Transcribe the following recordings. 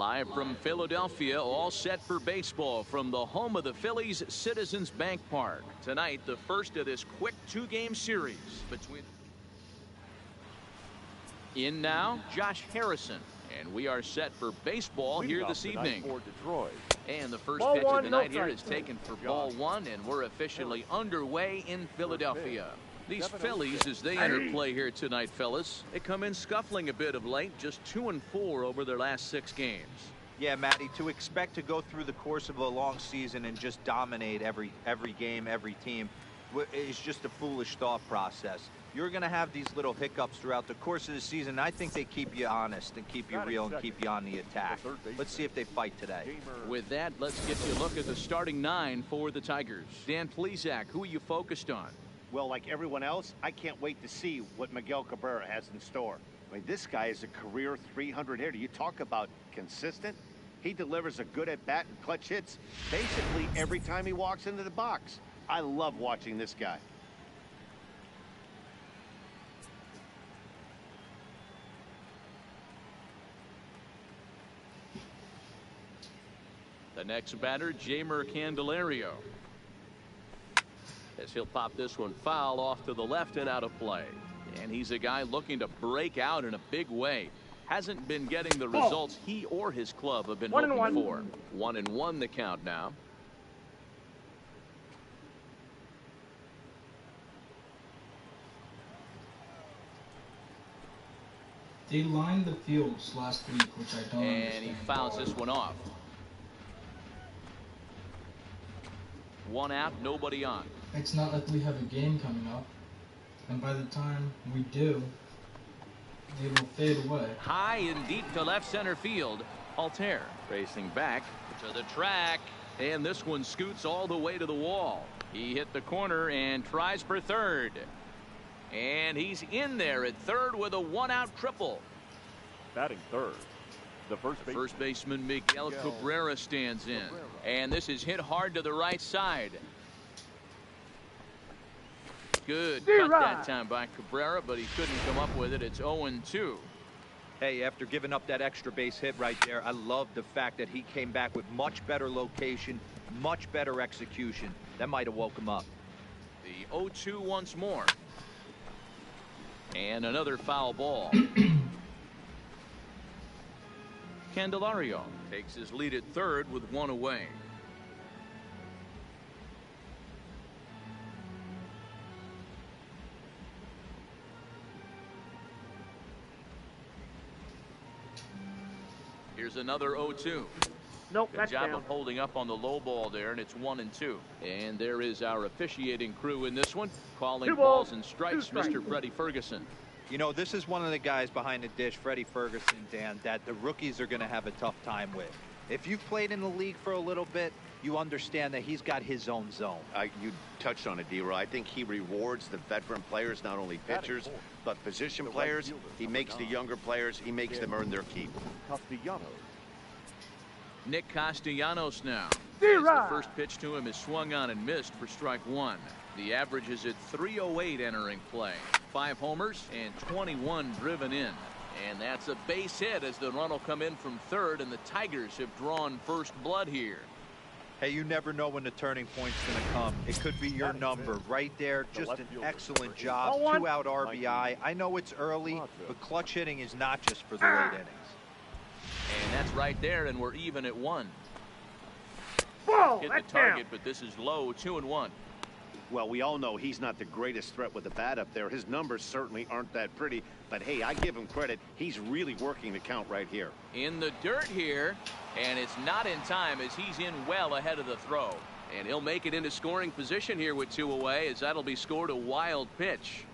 Live from Philadelphia, all set for baseball from the home of the Phillies, Citizens Bank Park. Tonight, the first of this quick two-game series between. In now, Josh Harrison. And we are set for baseball here this evening. For Detroit. And the first Ball pitch one, of the no night here strike. is taken for ball one, and we're officially underway in Philadelphia. These Phillies, as they enter play here tonight, fellas, they come in scuffling a bit of late, just 2-4 over their last 6 games. Yeah, Matty, to expect to go through the course of a long season and just dominate every game, every team is just a foolish thought process. You're going to have these little hiccups throughout the course of the season. I think they keep you honest and keep you real and keep you on the attack. Let's see if they fight today. With that, let's get you a look at the starting 9 for the Tigers. Dan Plesac, who are you focused on? Well, like everyone else, I can't wait to see what Miguel Cabrera has in store. I mean, this guy is a career 300 hitter. You talk about consistent. He delivers a good at-bat and clutch hits basically every time he walks into the box. I love watching this guy. The next batter, Jeimer Candelario. As he'll pop this one foul off to the left and out of play. And he's a guy looking to break out in a big way. Hasn't been getting the results he or his club have been hoping for. 1-1 the count now. They lined the fields last week, which I don't understand. And he fouls this one off. 1 out, nobody on. It's not like we have a game coming up, and by the time we do, it will fade away. High and deep to left center field. Altair racing back to the track, and this one scoots all the way to the wall. He hit the corner and tries for third. And he's in there at third with a 1-out triple. Batting third, the first baseman Miguel Cabrera stands in. And this is hit hard to the right side. Good cut that time by Cabrera, but he couldn't come up with it. It's 0-2. Hey, after giving up that extra base hit right there, I love the fact that he came back with much better location, much better execution. That might have woke him up. The 0-2 once more. And another foul ball. Candelario takes his lead at third with 1 away. Here's another 0-2. Nope, Good that's job down. of holding up on the low ball there, and it's 1-2. And there is our officiating crew in this one, calling balls and strikes, Mr. Freddie Ferguson. You know, this is one of the guys behind the dish, Freddie Ferguson, Dan, that the rookies are going to have a tough time with. If you've played in the league for a little bit, you understand that he's got his own zone. You touched on it, D-Roy. I think he rewards the veteran players, not only pitchers, but position players. He makes the younger players, he makes them earn their keep. Nick Castellanos now. The first pitch to him is swung on and missed for strike 1. The average is at 308 entering play. 5 homers and 21 driven in. And that's a base hit as the run will come in from third, and the Tigers have drawn first blood here. Hey, you never know when the turning point's going to come. It could be your number right there. Just an excellent job. 2-out RBI. I know it's early, but clutch hitting is not just for the late innings. And that's right there, and we're even at 1. Hit the target, but this is low. 2-1. Well, we all know he's not the greatest threat with the bat up there. His numbers certainly aren't that pretty, but hey, I give him credit. He's really working the count right here. In the dirt here, and it's not in time as he's in well ahead of the throw. And he'll make it into scoring position here with 2 away, as that'll be scored a wild pitch.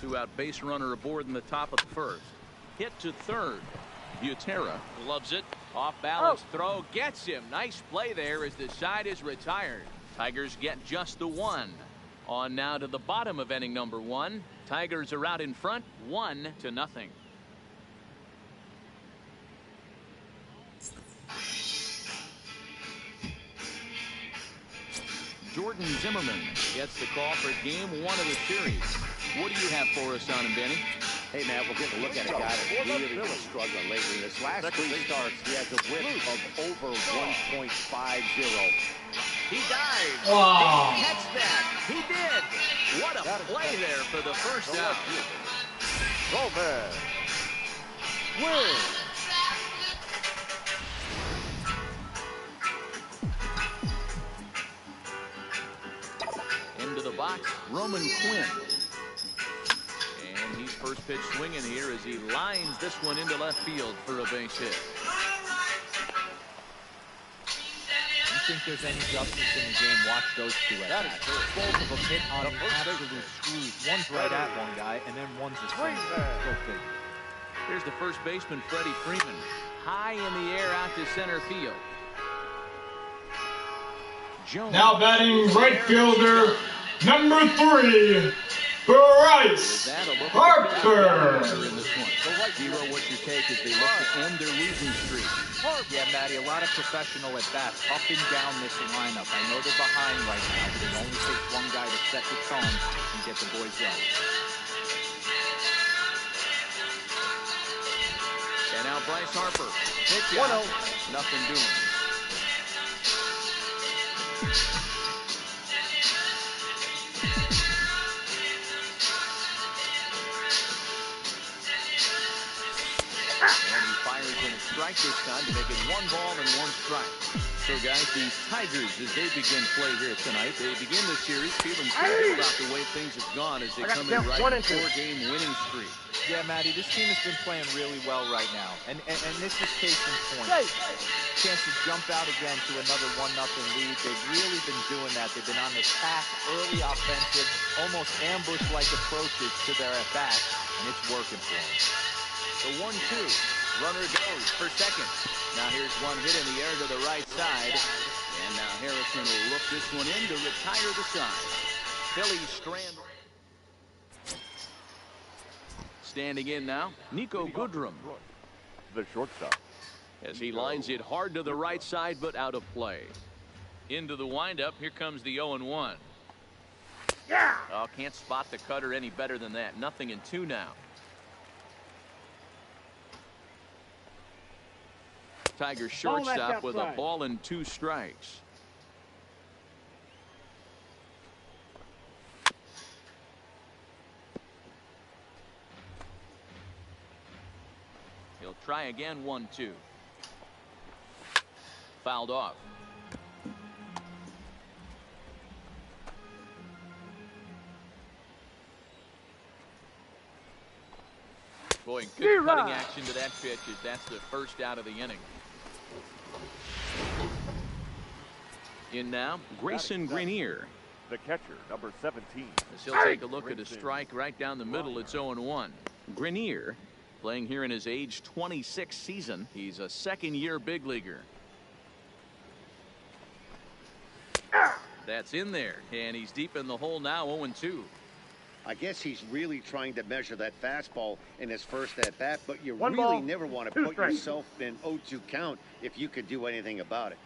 2-out base runner aboard in the top of the first. Hit to third. Butera loves it. Off balance throw gets him. Nice play there as the side is retired. Tigers get just the 1. On now to the bottom of inning number 1. Tigers are out in front 1-0. Jordan Zimmerman gets the call for game 1 of the series. What do you have for us on him, Danny? Hey, Matt, we're getting a look at a guy that's really been struggling lately. This last 3 starts, he has a whip of over 1.50. He dives. Oh. Did he catch that? He did. What a play there for the first down. Gomez wins. Into the box, Roman Quinn. And he's first pitch swinging here as he lines this one into left field for a base hit. You think there's any justice in the game? Watch those two at that. Both of them hit on absolute screws. One's right at one guy, and then one's a single. Go figure. Here's the first baseman, Freddie Freeman. High in the air out to center field. Jones. Now batting right fielder, number 3, Bryce Harper. Zero, what's your take as they look to end their losing streak? Yeah, Matty, a lot of professional at bats up and down this lineup. I know they're behind right now, but it only takes one guy to set the tone and get the boys going. And now Bryce Harper. Pitch out. Nothing doing. And he fires in a strike this time to make it 1 ball and 1 strike. So, guys, these Tigers, as they begin play here tonight, they begin the series feeling pretty good about the way things have gone as they come in right in a 4-game winning streak. Yeah, Matty, this team has been playing really well right now. And this is case in point. Chance to jump out again to another 1-0 lead. They've really been doing that. They've been on the attack, early offensive, almost ambush-like approaches to their at-bat, and it's working for them. The 1-2. Runner goes for second. Now here's one hit in the air to the right side. And now Harrison will look this one in to retire the side. Phillies strand. Standing in now, Nico Goodrum. The shortstop. As he lines it hard to the right side, but out of play. Into the windup, here comes the 0-1. Yeah! Oh, can't spot the cutter any better than that. 0-2 now. Tiger shortstop with a ball and 2 strikes. He'll try again. 1-2. Fouled off. Boy, good cutting action to that pitch as that's the first out of the inning. In now, Grayson Grenier. The catcher, number 17. As he'll take a look at a strike right down the middle. It's 0-1. Grenier playing here in his age 26 season. He's a second-year big leaguer. That's in there, and he's deep in the hole now. 0-2. I guess he's really trying to measure that fastball in his first at-bat, but you really never want to put yourself in 0-2 count if you could do anything about it.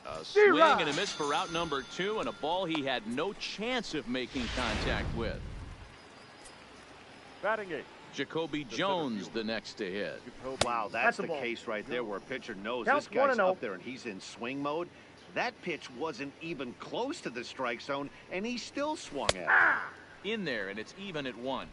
A swing and a miss for out number 2, and a ball he had no chance of making contact with. Batting 8. Jacoby Jones the next to hit. Wow, that's the case right there where a pitcher knows this guy's up there and he's in swing mode. That pitch wasn't even close to the strike zone, and he still swung at it. In there, and it's even at 1.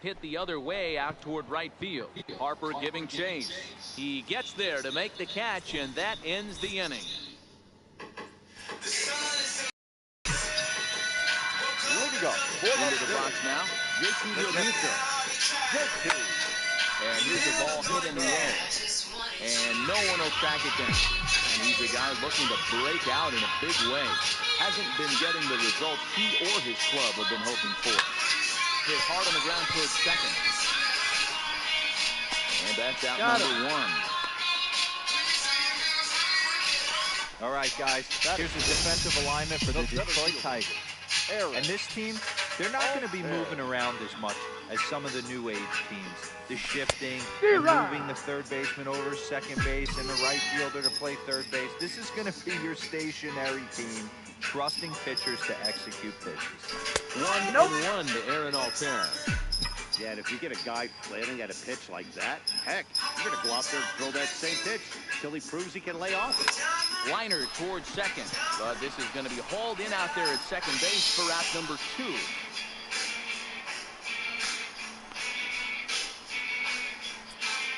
Hit the other way out toward right field. Harper giving chase. He gets there to make the catch, and that ends the inning. Into the box now, JT Realmuto. And here's the ball hit in the air. And no one will track it down. And he's a guy looking to break out in a big way. Hasn't been getting the results he or his club have been hoping for. Hit hard on the ground towards second. And that's out number 1. All right, guys, here's the defensive alignment for the Detroit Tigers. And this team They're not going to be moving around as much as some of the new age teams. The shifting and moving the third baseman over to second base and the right fielder to play third base. This is going to be your stationary team, trusting pitchers to execute pitches. 1-1 to Aaron Altherr. Yeah, and if you get a guy flailing at a pitch like that, heck, you're going to go out there and throw that same pitch till he proves he can lay off it. Liner towards second, but this is going to be hauled in out there at second base for out number 2.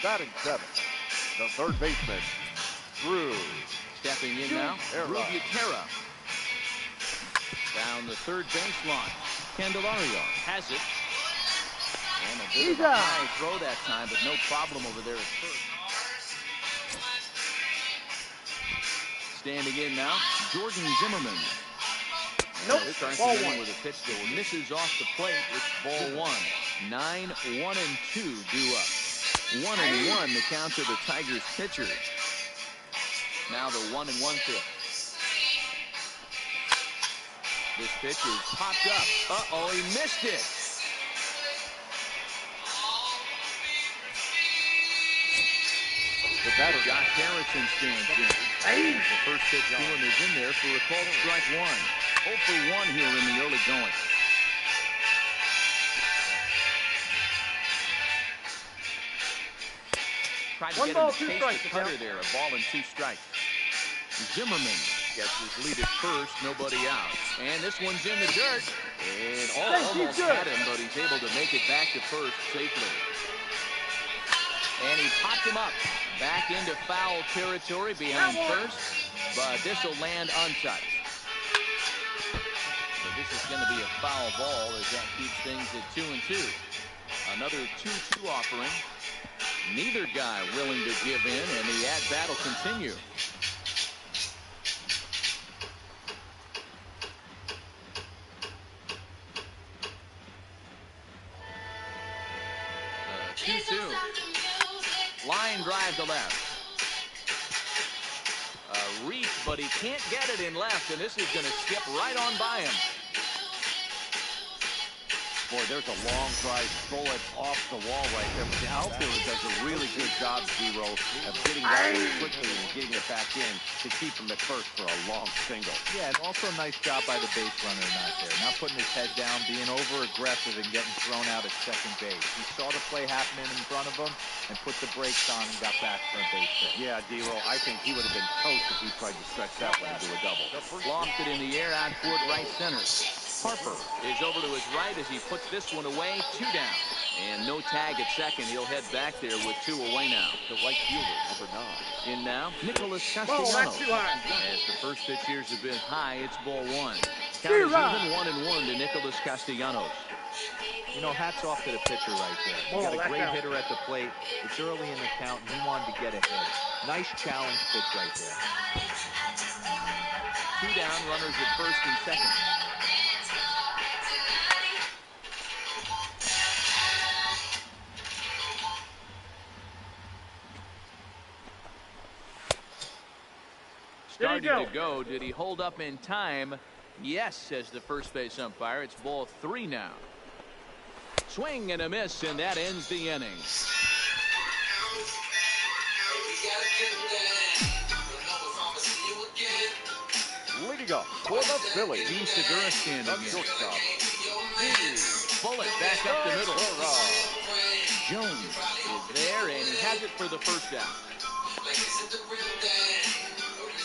Batting 7th, the third baseman, Drew. Stepping in now, Drew Butera. Down the third baseline, Candelario has it. And a bit of a high throw that time, but no problem over there at first. Standing in now, Jordan Zimmerman. Nope. Starts the inning with a pitch that misses off the plate. It's ball 1. 9-1-2 due up. 1-1 the count to the Tigers pitcher. Now the 1-1 pitch. This pitch is popped up. Uh-oh, he missed it. The batter, Josh Harrison, stands in. The first pitch to him is in there for a called strike 1. 0 for 1 here in the early going. Tried to get him to chase the cutter there. A ball and 2 strikes. Zimmerman gets his lead at first. Nobody out. And this one's in the dirt. And almost had him, but he's able to make it back to first safely. And he popped him up. Back into foul territory behind first. But this will land untouched. So this is going to be a foul ball as that keeps things at 2-2. Another 2-2 offering. Neither guy willing to give in, and the at-bat will continue. Line drive to left. A reach, but he can't get it in left, and this is going to skip right on by him. Boy, there's a long drive bullet off the wall right there. But the outfielder does a really good job, Zero, of getting that in quickly and getting it back in to keep him at first for a long single. Yeah, and also a nice job by the base runner not there. Not putting his head down, being over-aggressive and getting thrown out at second base. He saw the play happening in front of him and put the brakes on and got back for a base hit. Yeah, Zero, I think he would have been toast if he tried to stretch that one into a double. Lofted in the air out toward right center. Harper is over to his right as he puts this one away. 2 down. And no tag at second. He'll head back there with 2 away now. The right fielder, number 9. In now, Nicholas Castellanos. That's too high. As the first pitch here's a bit high, it's ball 1. Count is even 1-1 to Nicholas Castellanos. You know, hats off to the pitcher right there. You got a great hitter at the plate. It's early in the count, and he wanted to get ahead. Nice challenge pitch right there. 2 down, runners at first and second. Starting to go. Did he hold up in time? Yes, says the first base umpire. It's ball 3 now. Swing and a miss, and that ends the inning. Leading up for the Phillies, Dean Segura standing in. shortstop. Bullet back up the middle. Jones is there, and he has it for the first out.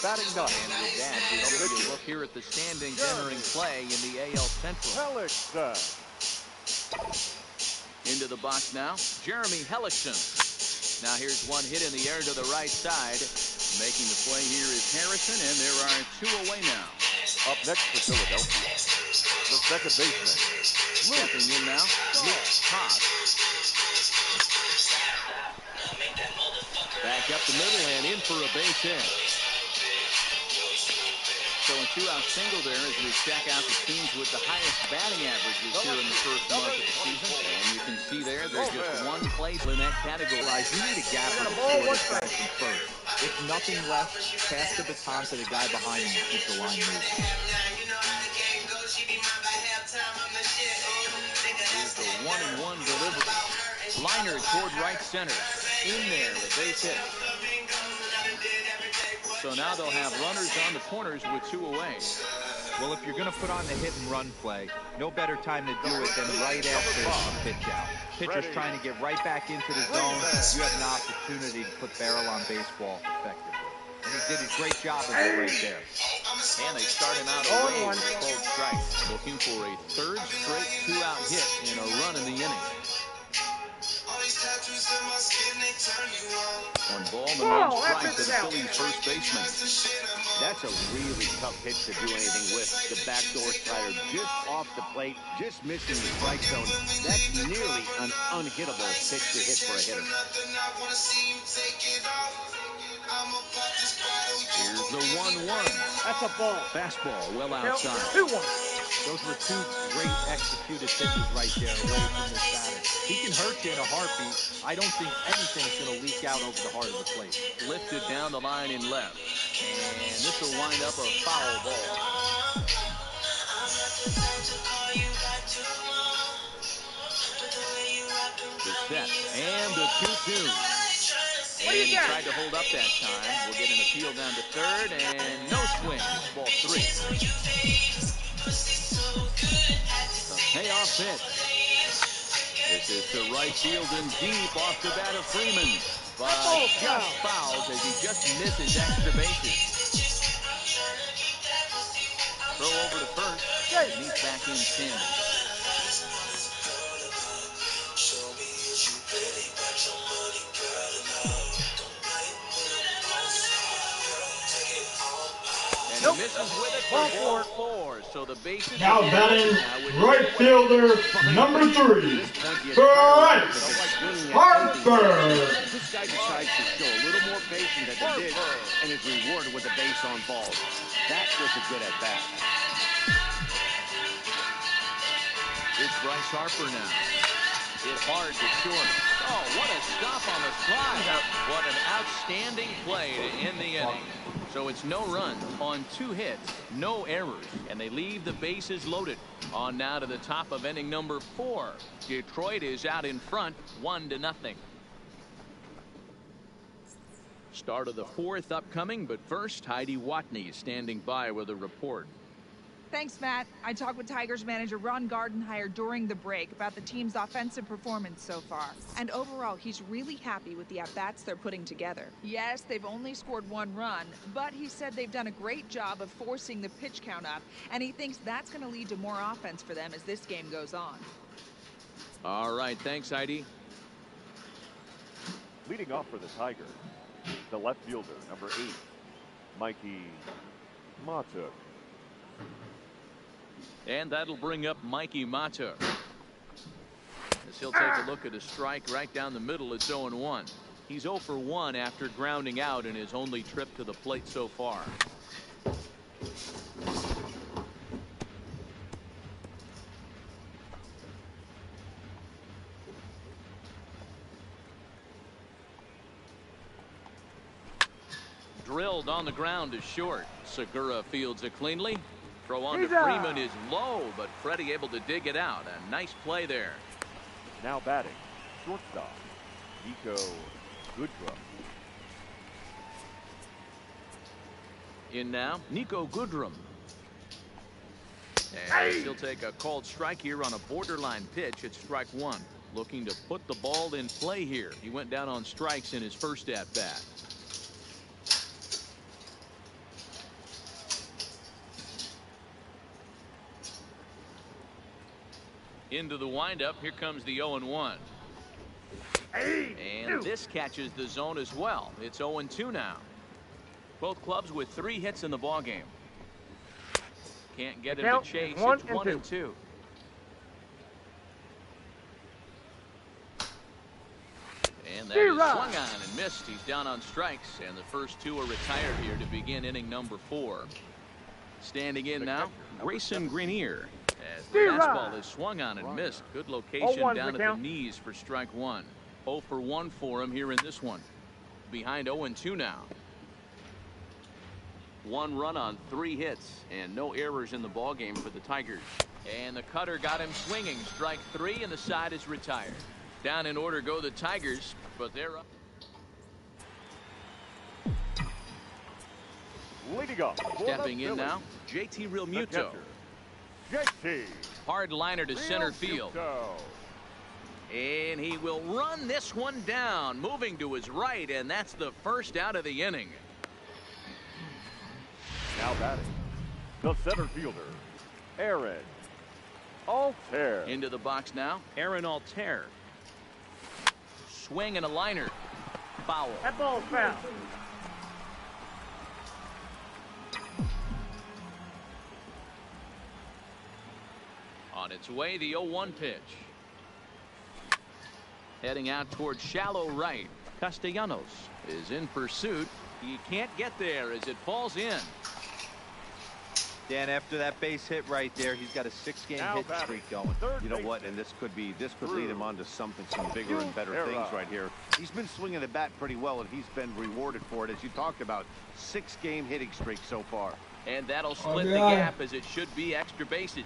Batting 9. And with that, we'll take a look here at the standings entering play in the AL Central. Hellickson. Into the box now, Jeremy Hellickson. Now here's one hit in the air to the right side. Making the play here is Harrison, and there are 2 away now. Up next for Philadelphia, the second baseman. Stepping in now, Nick Haas. Back up the middle and in for a base hit. So a 2-out single there as we check out the teams with the highest batting averages here in the first month of the season. And you can see there, there's just one place in that category. You need a gapper to score this guy from first. If nothing left, pass the baton to the guy behind him and keep the line moving. Liner toward right center. In there, a base hit. So now they'll have runners on the corners with 2 away. Well, if you're going to put on the hit and run play, no better time to do it than right after a pitch out. Pitcher's trying to get right back into the zone. You have an opportunity to put barrel on baseball effectively. And he did a great job of it right there. And they start him out away with a cold strike. Looking for a 3rd straight 2-out hit and a run in the inning. One ball, the man strikes to the Phillies first baseman. That's a really tough pitch to do anything with. The backdoor slider just off the plate, just missing the strike zone. That's nearly an unhittable pitch to hit for a hitter. Here's the 1-1. That's a ball. Fastball well outside. 2-1. Those were 2 great executed pitches right there away from this batter. He can hurt you in a heartbeat. I don't think anything's going to leak out over the heart of the plate. Lifted down the line in left. And this will wind up a foul ball. The set. And the 2-2. And he tried to hold up that time. We'll get an appeal down to 3rd, and no swing. Ball 3. The payoff pitch. This is to right field and deep off the bat of Freeman. But just fouls as he just misses extra bases. Throw over to first, and he's back in standing. And he misses with it for ball 4. So the bases Now batting right fielder number 3, Bryce Harper. This guy decides to show a little more patience than they did, and is rewarded with a base on balls. That was a good at bat. It's Bryce Harper now. Hit hard to short. Oh, what a stop on the slide. What an outstanding play to end the inning. So it's no runs on 2 hits, no errors, and they leave the bases loaded. On now to the top of inning number 4. Detroit is out in front, 1-0. Start of the 4th upcoming, but first, Heidi Watney is standing by with a report. Thanks, Matt. I talked with Tigers manager Ron Gardenhire during the break about the team's offensive performance so far. And overall, he's really happy with the at-bats they're putting together. Yes, they've only scored 1 run, but he said they've done a great job of forcing the pitch count up, and he thinks that's going to lead to more offense for them as this game goes on. All right, thanks, Heidi. Leading off for the Tigers, the left fielder, number 8, Mikey Matuk. And that'll bring up Mikey Matuk. As he'll take a look at a strike right down the middle. It's 0-1. He's 0 for 1 after grounding out in his only trip to the plate so far. Drilled on the ground is short. Segura fields it cleanly. Throw on to Freeman is low, but Freddie able to dig it out. A nice play there. Now batting, shortstop, Nico Goodrum. In now, Nico Goodrum. And he'll take a called strike here on a borderline pitch at strike 1. Looking to put the ball in play here. He went down on strikes in his first at-bat. Into the windup. Here comes the 0-1. And this catches the zone as well. It's 0-2 now. Both clubs with 3 hits in the ballgame. Can't get him to chase. It's 1-2. And that is swung on and missed. He's down on strikes, and the first 2 are retired here to begin inning number 4. Standing in now, Grayson Greenier. As the fastball is swung on and missed. Good location down at the knees for strike 1. 0 for 1 for him here in this one. Behind 0-2 now. 1 run on 3 hits and no errors in the ballgame for the Tigers. And the cutter got him swinging. Strike 3, and the side is retired. Down in order go the Tigers, but they're up. Leading up. Stepping in now, JT Realmuto. JT. Hard liner to center field. And he will run this one down, moving to his right, and that's the first out of the inning. Now batting, the center fielder, Aaron Altair. Into the box now, Aaron Altair. Swing and a liner. Foul. That ball's foul. On its way, the 0-1 pitch. Heading out towards shallow right. Castellanos is in pursuit. He can't get there as it falls in. Dan, after that base hit right there, he's got a 6-game hit streak going. You know what? And this could lead him on to some bigger and better things right here. He's been swinging the bat pretty well, and he's been rewarded for it, as you talked about. 6-game hitting streak so far. And that'll split the gap, as it should be extra bases.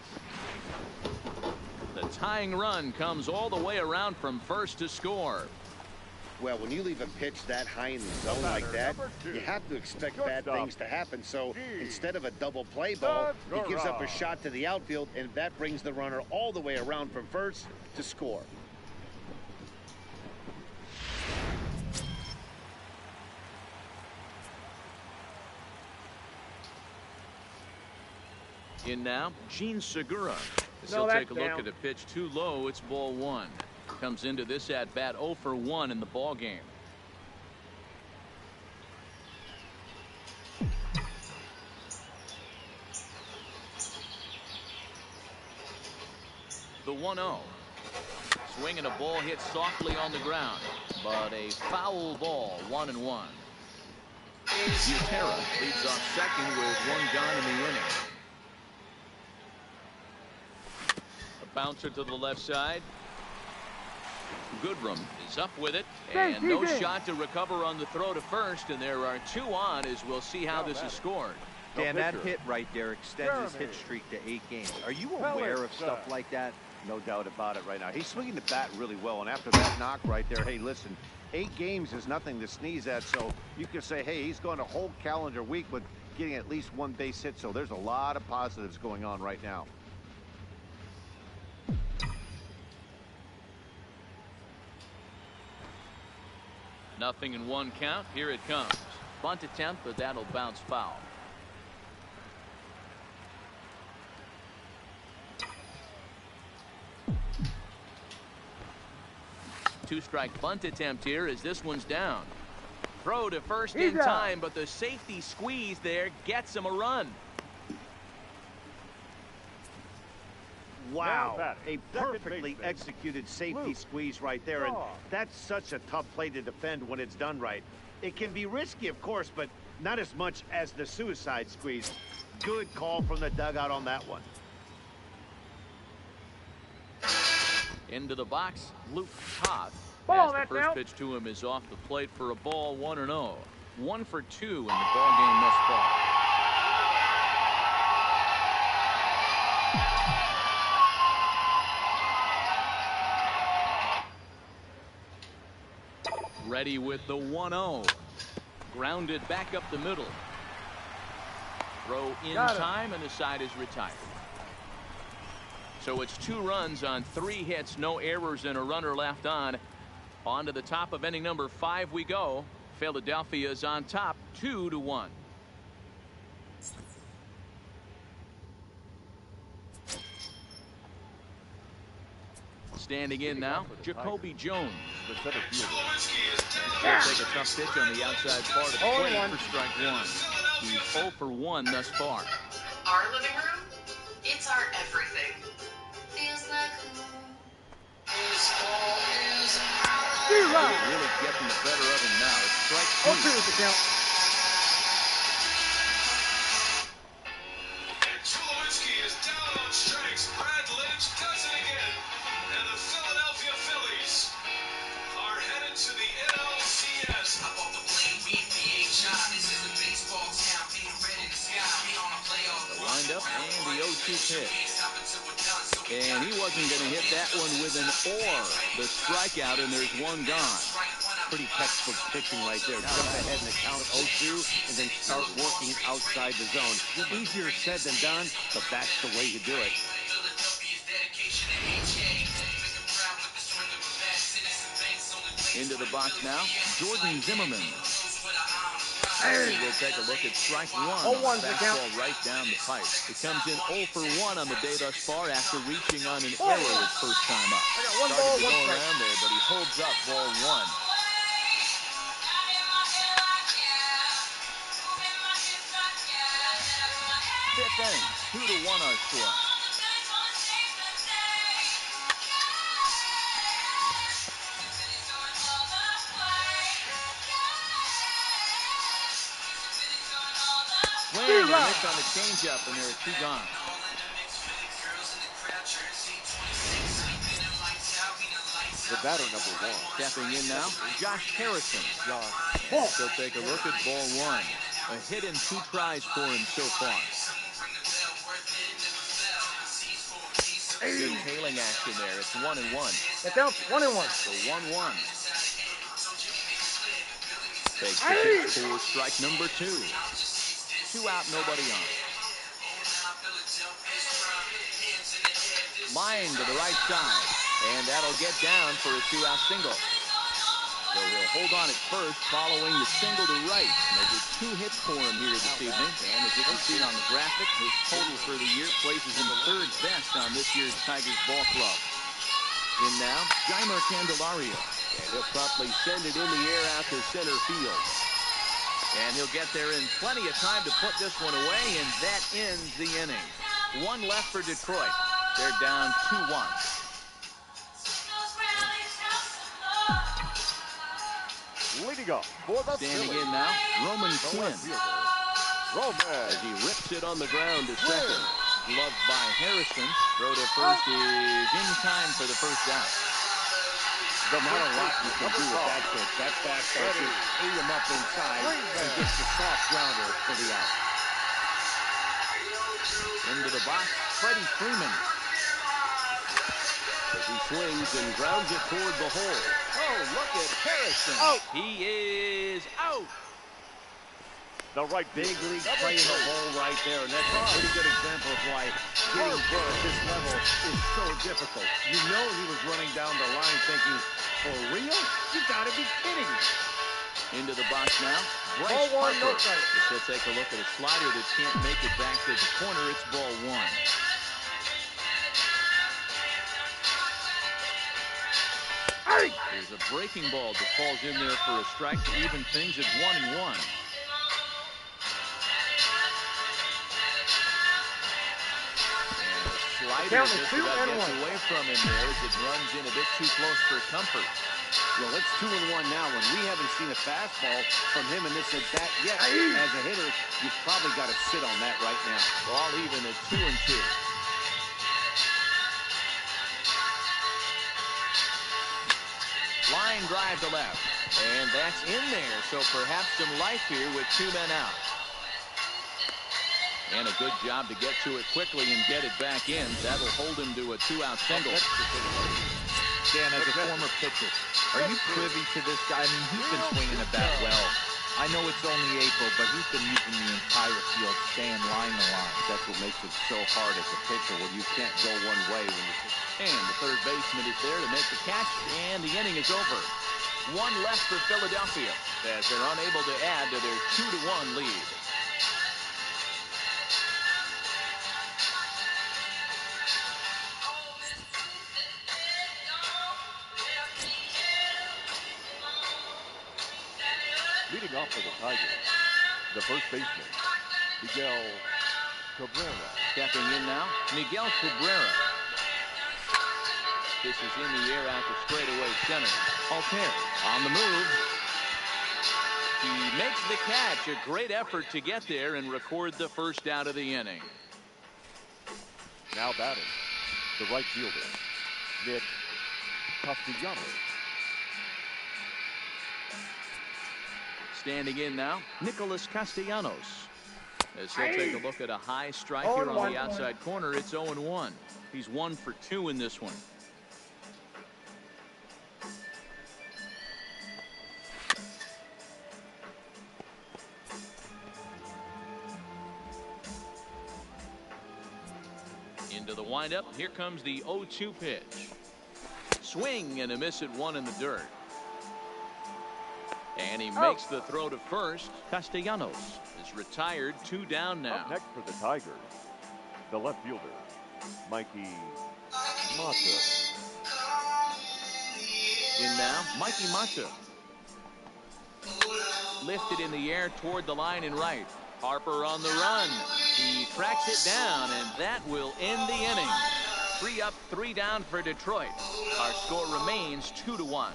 The tying run comes all the way around from first to score. Well, when you leave a pitch that high in the zone like that, you have to expect bad things to happen. So instead of a double play ball, he gives up a shot to the outfield, and that brings the runner all the way around from first to score. In now, Gene Segura. As he'll take a look at a pitch too low. It's ball 1. Comes into this at bat 0 for 1 in the ball game. The 1-0. Swing and a ball hit softly on the ground, but a foul ball. 1-1. Butera leads off second with 1 gone in the inning. Bouncer to the left side. Goodrum is up with it, and no shot to recover on the throw to first, and there are 2 on, as we'll see how this is scored. Dan, that hit right there extends his hit streak to 8 games. Are you aware of stuff like that? No doubt about it right now. He's swinging the bat really well, and after that knock right there, hey, listen, 8 games is nothing to sneeze at, so you can say, hey, he's going a whole calendar week with getting at least 1 base hit, so there's a lot of positives going on right now. Nothing in 1 count. Here it comes. Bunt attempt, but that'll bounce foul. Two-strike bunt attempt here as this one's down. Throw to first in time, but the safety squeeze there gets him a run. Wow, a perfectly executed safety squeeze right there, and that's such a tough play to defend when it's done right. It can be risky, of course, but not as much as the suicide squeeze. Good call from the dugout on that one. Into the box, Luke Toth. As the first pitch to him is off the plate for a ball. 1-0. 1 for 2 in the ball game thus far. Ready with the 1-0. Grounded back up the middle. Throw in time, and the side is retired. So it's 2 runs on 3 hits, no errors, and a runner left on. On to the top of inning number 5 we go. Philadelphia is on top 2-1. Standing in now, Jacoby Jones, the center fielder. He'll take a tough pitch on the outside part of the plate for strike 1. He's 0 for 1 thus far. Our living room, it's our everything. Feels like Really getting the better of him now. It's strike 2. Is the count. And Tulowitzki is down on strikes. Brad Lynch does it again. And the Philadelphia Phillies are headed to the NLCS. I bought the blame BPHI. This is a baseball town. Being red in the sky. We on a playoff. The windup and the 0-2 pitch. And he wasn't going to hit that one with an or. The strikeout, and there's one gone. Pretty textbook pitching right there. Jump ahead in the count 0-2 and then start working outside the zone. Easier said than done, but that's the way you do it. Into the box now, Jordan Zimmerman. We'll take a look at strike one. Fastball right down the pipe. It comes in 0 for 1 on the day thus far after reaching on an error his first time up. Started to go around there, but he holds up ball 1. Fifth inning, 2-1 our score. Swing and a miss on the changeup, and there are 2 gone. The batter, number 1. Stepping in now, Josh Harrison. He'll take a look at ball 1. A hit in 2 tries for him so far. Good tailing action there. It's 1-1. It's down 1-1. So 1-1. Takes the pitch for strike number 2. 2 out, nobody on. Line to the right side, and that'll get down for a 2-out single. So he'll hold on at first, following the single to right. Make it 2 hits for him here this evening. And as you can see on the graphic, his total for the year places him 3rd best on this year's Tigers ball club. In now, Jeimer Candelario. And he'll promptly send it in the air out to center field. And he'll get there in plenty of time to put this one away, and that ends the inning. 1 left for Detroit. They're down 2-1. Leading up for the Standing Phillies. in now, Roman The Quinn. left fielder, Roman. As he rips it on the ground to second. Gloved by Harrison. Throw to first is in time for the first out. Not a lot you can do with that pitch. That fastball just ate him up inside and just a soft grounder for the out. Into the box, Freddie Freeman. As he swings and grounds it toward the hole. Oh, look at Harrison. Out. He is out. The right Big fielder, league number play in the 3. hole right there, and that's a pretty good example of why hitting Burr at this level is so difficult. You know he was running down the line thinking, for real? You gotta be kidding. Into the box now, Bryce Ball 1, no Harper. strike. As he'll take a look at a slider that can't make it back to the corner. It's ball 1. There's a breaking ball that falls in there for a strike to even things at 1-1. Slider just about gets away from him there as it runs in a bit too close for comfort. Well, it's 2-1 now, and we haven't seen a fastball from him in this at-bat yet. As a hitter, you've probably got to sit on that right now. All even at 2-2. Line drive to left, and that's in there, so perhaps some life here with 2 men out. And a good job to get to it quickly and get it back in. That'll hold him to a 2-out single. Dan, as a former pitcher, are you privy to this guy? I mean, he's been swinging the bat well. I know it's only April, but he's been using the entire field, staying line to line. That's what makes it so hard as a pitcher when you can't go one way. And the third baseman is there to make the catch, and the inning is over. 1 left for Philadelphia as they're unable to add to their 2-1 lead. Leading off for the Tigers, the first baseman, Miguel Cabrera. Stepping in now, Miguel Cabrera. This is in the air out to straightaway center. Altair on the move. He makes the catch. A great effort to get there and record the first out of the inning. Now batting, the right fielder, Nick Castellanos. Standing in now, Nicholas Castellanos. As he'll take a look at a high strike here on the outside corner. It's 0-1. He's 1 for 2 in this one. Into the windup. Here comes the 0-2 pitch. Swing and a miss at 1 in the dirt. And he makes the throw to first. Castellanos is retired. 2 down now. Up next for the Tigers, the left fielder, Mikey Mata. In now, Mikey Mata. Lifted in the air toward the line and right. Harper on the run. He tracks it down, and that will end the inning. 3 up, 3 down for Detroit. Our score remains 2-1.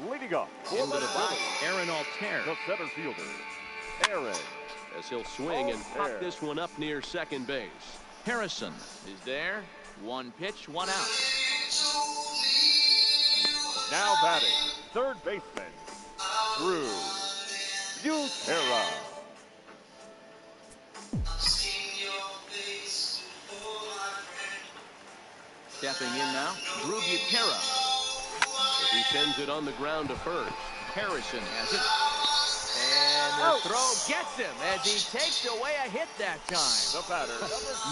Leading up Into the box, Aaron Altair. the center fielder, Aaron. As he'll swing and pop this one up near second base. Harrison is there. 1 pitch, 1 out. Now batting, third baseman, Drew Butera. Stepping in now, Drew Butera. He sends it on the ground to first. Harrison has it. And the throw gets him as he takes away a hit that time. The batter,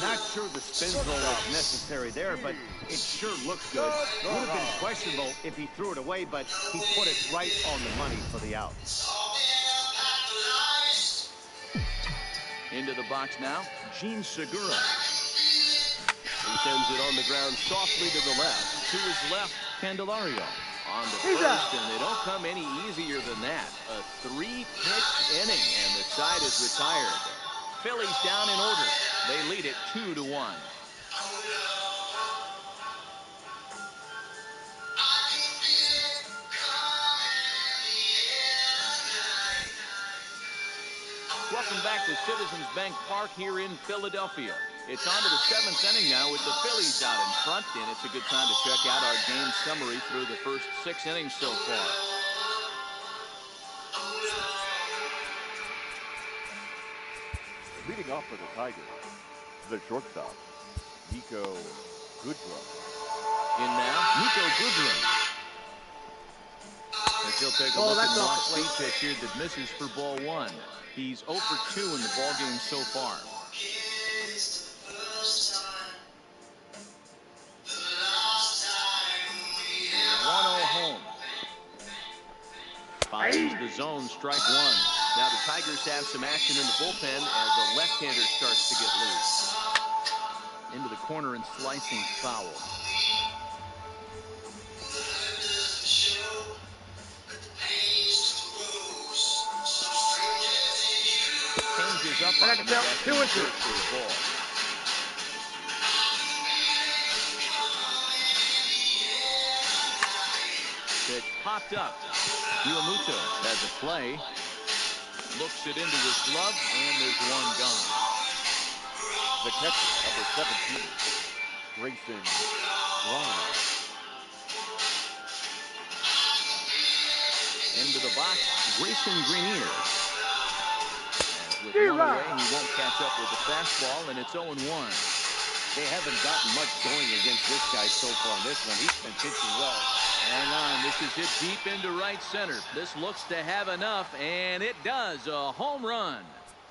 Not sure the spin throw was necessary there, but it sure looked good. Would have been questionable if he threw it away, but he put it right on the money for the out. Into the box now, Gene Segura. He sends it on the ground softly to the left. To his left, Candelario. On to first, and they don't come any easier than that. A 3-pitch inning, and the side is retired. Phillies down in order. They lead it 2-1. Welcome back to Citizens Bank Park here in Philadelphia. It's on to the 7th inning now with the Phillies out in front, and it's a good time to check out our game summary through the first 6 innings so far. leading off for the Tigers, the shortstop, Nico Goodrum. In now, Nico Goodrum. As he'll take a look at an off-speed pitch here that misses for ball 1. He's 0 for 2 in the ballgame so far. 1-0 home. Finds the zone, strike 1. Now the Tigers have some action in the bullpen as a left-hander starts to get loose. Into the corner and slicing foul. Changes up on him. 2 and 2 for the ball. Pitch popped up. Realmuto has a play. Looks it into his glove, and there's 1 gone. The catcher, number 17, Grayson Grimes. Into the box, Grayson Greenier. With 1 away, he won't catch up with the fastball, and it's 0-1. They haven't gotten much going against this guy so far in this one. He's been pitching well. Hang on, this is hit deep into right center. This looks to have enough, and it does. A home run.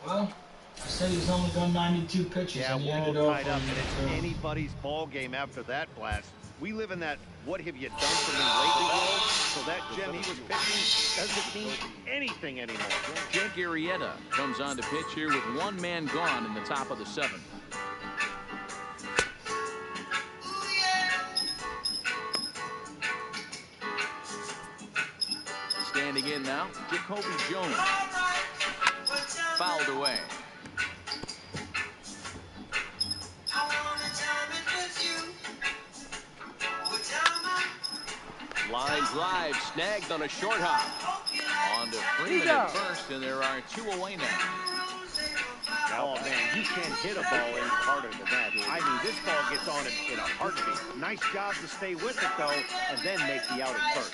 Well, I said he's only done 92 pitches, Yeah, and he we're ended all up tied up, and it's anybody's ball game after that blast. We live in that what have you done for me lately world, so that gem he was pitching doesn't mean anything anymore. Jake Arrieta comes on to pitch here with 1 man gone in the top of the 7th. Standing in now, Jacoby Jones. Fouled away. Line drive snagged on a short hop. On to Freeman at first, and there are 2 away now. Now How Oh, about man, you can't hit a ball any harder than that. I mean, this ball gets on it in a heartbeat. Nice job to stay with it, though, and then make the out at first.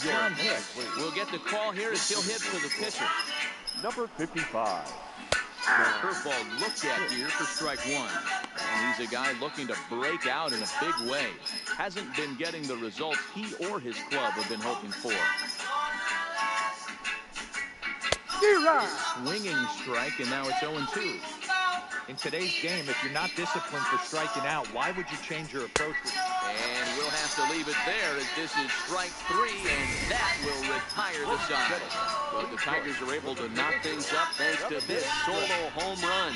John Hicks will get the call here as he'll hit for the pitcher. number 55? Curveball looked at here for strike one. And he's a guy looking to break out in a big way. Hasn't been getting the results he or his club have been hoping for. Swinging strike, and now it's 0-2. In today's game, if you're not disciplined for striking out, why would you change your approach? And we'll have to leave it there as this is strike three, and that will retire the side. But the Tigers are able to knock things up thanks to this solo home run.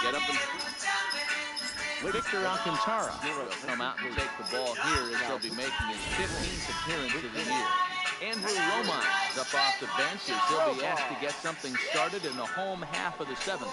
Get up and Victor Alcantara will come out and take the ball here as he'll be making his 15th appearance of the year. Andrew Romine is up off the bench as he'll be asked to get something started in the home half of the seventh.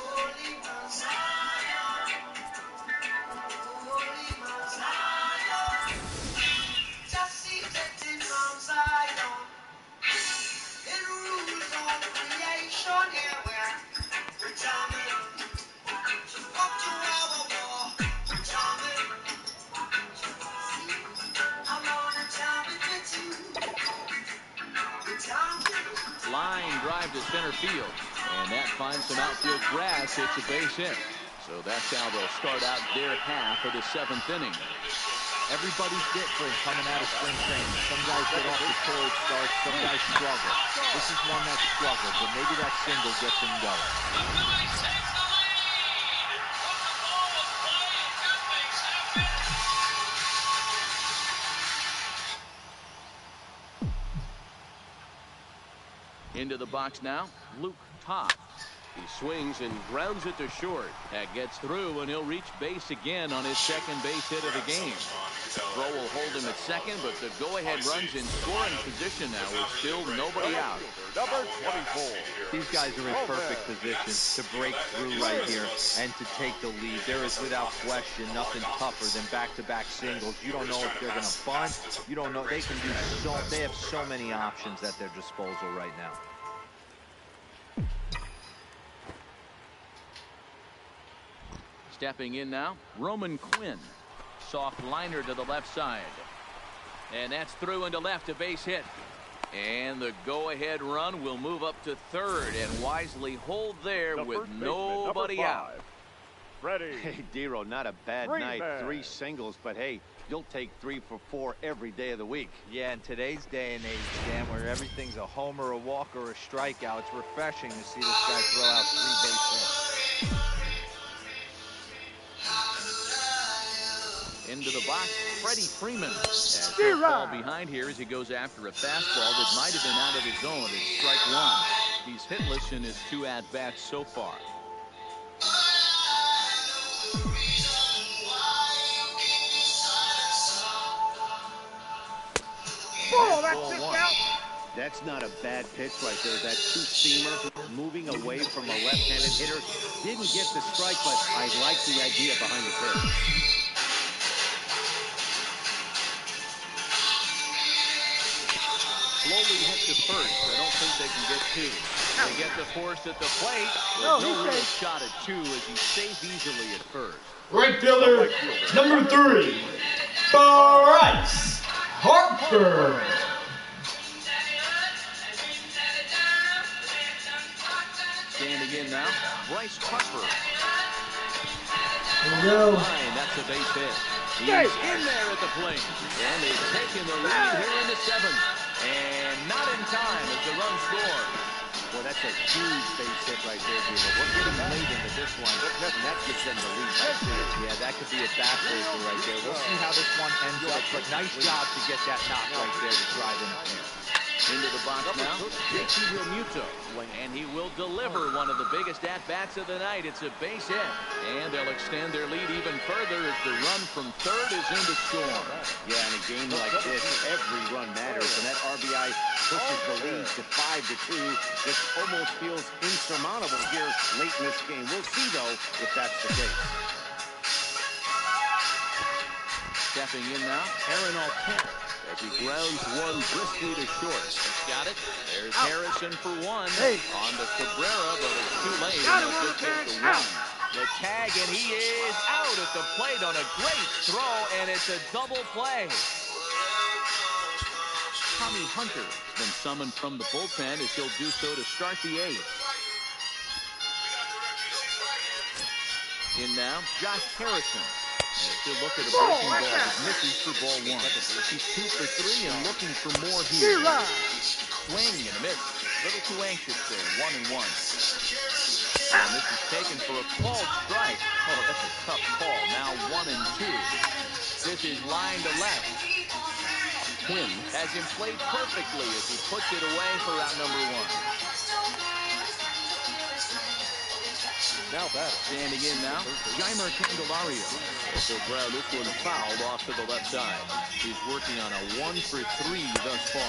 Line drive to center field, and that finds some outfield grass. It's a base hit. So that's how they'll start out their half of the seventh inning. Everybody's different coming out of spring training. Some guys get off the cold start, some guys struggle. This is one that struggled, but maybe that single gets him going. The Phillies take the lead. From the ball of play, good things happen. Into the box now, Luke Todd. He swings and grounds it to short. That gets through, and he'll reach base again on his second base hit of the game. Throw will hold him at second, but the go-ahead run's in scoring position now with still nobody out. Number 24. These guys are in perfect position to break through right here and to take the lead. There is without question nothing tougher than back-to-back singles. You don't know if they're going to bunt. You don't know. They can do so. They have so many options at their disposal right now. Stepping in now, Roman Quinn. Soft liner to the left side. And that's through into left, a base hit. And the go-ahead run will move up to third and wisely hold there with nobody out. Ready. Hey, Dero, not a bad night. 3 singles, but hey, you'll take 3 for 4 every day of the week. Yeah, in today's day and age, Dan, where everything's a homer, a walk, or a strikeout, it's refreshing to see this guy throw out 3 base hits. Into the box, Freddie Freeman. As he'll fall behind here as he goes after a fastball that might have been out of his zone. It's strike one. He's hitless in his 2 at-bats so far. That's not a bad pitch right there. That 2-seamer moving away from a left-handed hitter. Didn't get the strike, but I like the idea behind the pitch. Slowly hit to first. I don't think they can get 2. They get the force at the plate. There's no real shot at 2 as he stays easily at first. Right fielder, number 3, Bryce Harper. Standing in now, Bryce Harper. There we go. That's a base hit. He's in there at the plate. And they've taken the lead here in the 7th. And not in time as the run scored. Well, that's a huge base hit right there, Dero. We're getting late into this one, and that gives them the lead by 2. Yeah, that could be a backbreaker right there. We'll see how this one ends up, but nice job to get that knock right there to drive in a pair. Into the box now, JT Realmuto, and he will deliver one of the biggest at-bats of the night. It's a base hit, and they'll extend their lead even further as the run from third is in to score. Yeah, in a game like this, every run matters, and that RBI pushes the lead to 5-2. This almost feels insurmountable here late in this game. We'll see, though, if that's the case. Stepping in now, Aaron Altherr. as he grounds one briskly to short. He's got it. There's Harrison for one. On to Cabrera, but it's too late. And they'll just get the one. The tag, and he is out at the plate on a great throw, and it's a double play. Tommy Hunter been summoned from the bullpen as he'll do so to start the eighth. In now, Josh Harrison. And if you look at a breaking ball, it misses for ball one. He's 2 for 3 and looking for more here. Swing and a miss. A little too anxious there. 1-1. And this is taken for a called strike. Oh, that's a tough call. Now 1-2. This is line to left. Quinn has him played perfectly as he puts it away for out number one. Now back. Standing in now, Jeimer Candelario. So Brown, this one fouled off to the left side. He's working on a 1 for 3 thus far.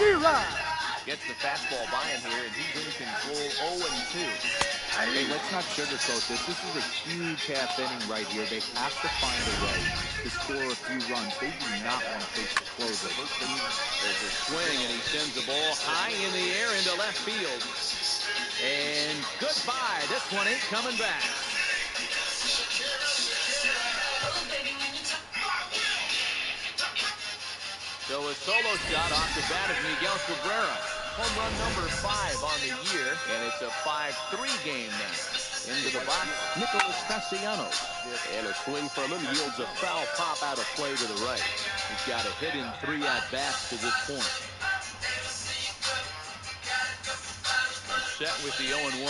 Gets the fastball by him here, and he's in control. 0-2. Hey, let's not sugarcoat this. This is a huge half inning right here. They have to find a way to score a few runs. They do not want to face the closer. There's a swing, and he sends the ball high in the air into left field. And goodbye. This one ain't coming back. So a solo shot off the bat of Miguel Cabrera. Home run number 5 on the year, and it's a 5-3 game now. Into the box, Nicholas Castellanos. And a swing from him yields a foul pop out of play to the right. He's got a hit in 3 at-bats to this point. Set with the 0-1.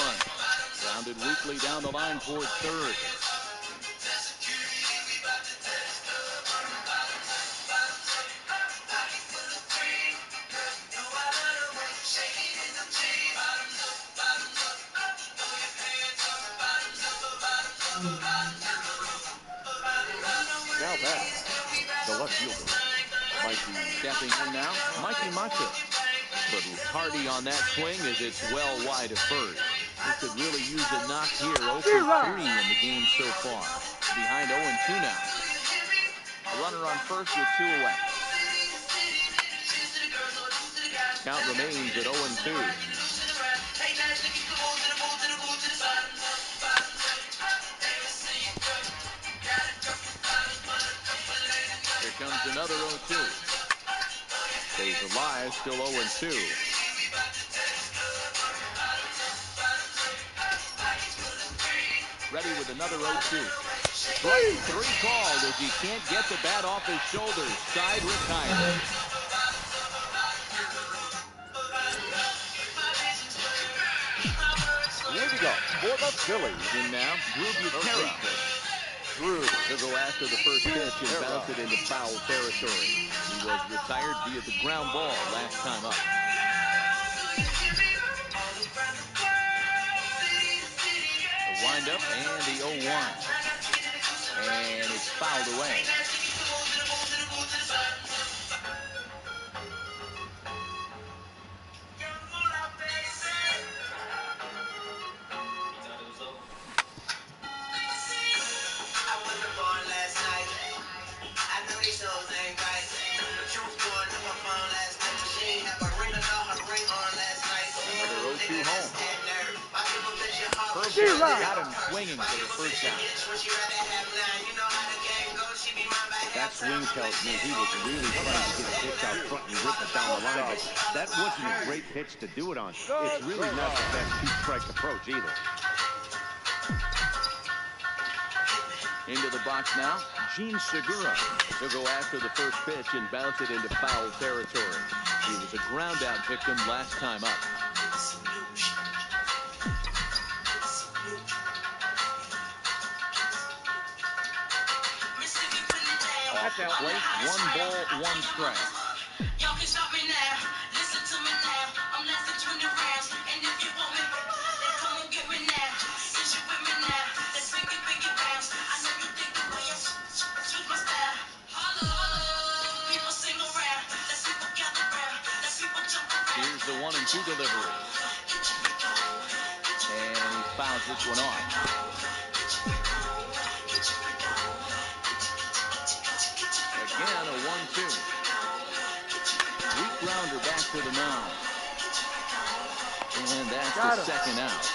Grounded weakly down the line toward third. Now back. The left fielder, Mikey. Stepping in now, Mikey Macho. But Hardy on that swing as it's well wide of first. He could really use a knock here. 0 for 3 in the game so far. Behind 0-2 now. A runner on first with 2 away. Count remains at 0-2. Here comes another 0-2. Stays alive, still 0-2. Ready with another 0-2. Strike 3 called as he can't get the bat off his shoulders. Side retired. Here we go for the Phillies. In now, Drew Butera. Drew to go after the first pitch and bounce it into foul territory. He was retired via the ground ball last time up. The windup and the 0-1. And it's fouled away. Got him swinging for the first down. That swing tells me he was really trying to get a pitch out front and rip it down the line. But that wasn't a great pitch to do it on. It's really not the best two-strike approach either. Into the box now, Gene Segura to go after the first pitch and bounce it into foul territory. He was a ground-out victim last time up. Off the plate, 1 ball, 1 strike. Y'all can stop me now. Listen to me now. I'm less than 20 rounds. And if you want me, then come on get me now. Since you with me now, let's biggie bounce. I know you think the way I switch my style. Holla, people sing around. Let's people gather round. Let's people jump around. Here's the 1-2 delivery. And he fouls this one off. Again, a 1-2. That's the second out.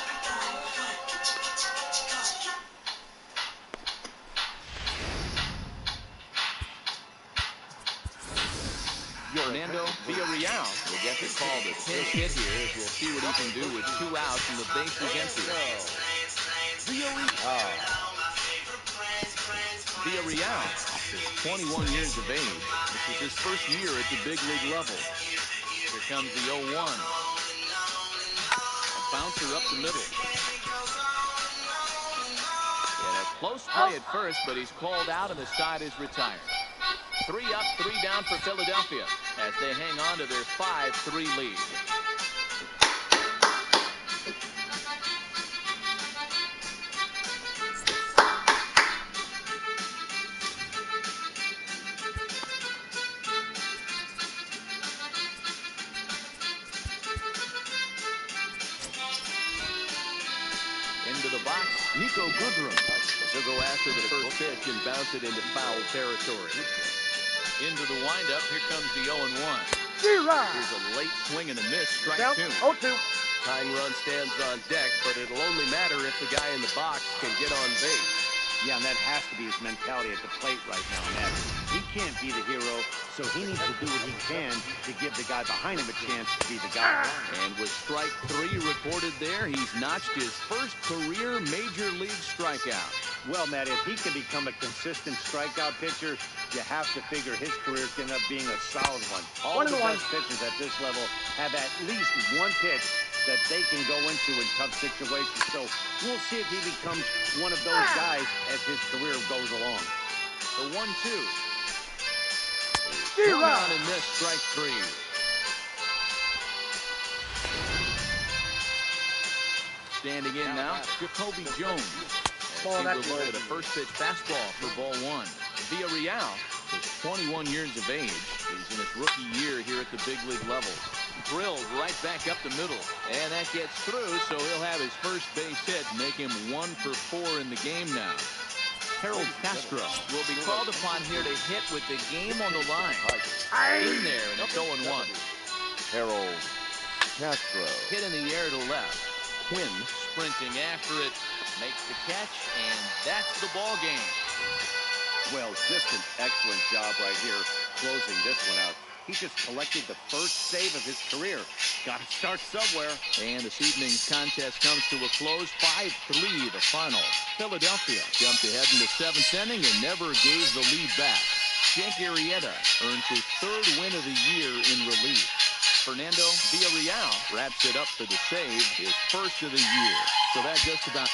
Fernando Villarreal will get the call to pinch hit here, as we'll see what he can do with 2 outs and the bases empty. Villarreal is 21 years of age. This is his first year at the big league level. Here comes the 0-1. A bouncer up the middle. And a close play at first, but he's called out and the side is retired. 3 up, 3 down for Philadelphia as they hang on to their 5-3 lead. Into the box, Nico Goodrum. He'll go after the first pitch and bounce it into foul territory. Into the windup, here comes the 0-1. Here's a late swing and a miss, strike 2. 0-2. Tying run stands on deck, but it'll only matter if the guy in the box can get on base. Yeah, and that has to be his mentality at the plate right now, Ned. He can't be the hero, so he needs to do what he can to give the guy behind him a chance to be the guy. And with strike 3 recorded there, he's notched his first career major league strikeout. Well, Matt, if he can become a consistent strikeout pitcher, you have to figure his career is going to end up being a solid one. All the best pitchers at this level have at least one pitch that they can go into in tough situations. So we'll see if he becomes one of those guys as his career goes along. The 1-2. Swung on and missed, strike 3. Standing in now, Jacoby Jones. As he will look at a first pitch fastball for ball 1. Villarreal is 21 years of age. He's in his rookie year here at the big league level. Drilled right back up the middle. And that gets through, so he'll have his first base hit, make him 1 for 4 in the game now. Harold Castro will be called upon here to hit with the game on the line. In there, and it's 0-1. Harold Castro. Hit in the air to left. Quinn sprinting after it, makes the catch, and that's the ball game. Well, just an excellent job right here closing this one out. He just collected the first save of his career. Got to start somewhere. And this evening's contest comes to a close. 5-3 the final. Philadelphia jumped ahead in the 7th inning and never gave the lead back. Jake Arrieta earns his 3rd win of the year in relief. Fernando Villarreal wraps it up for the save, his 1st of the year. So that just about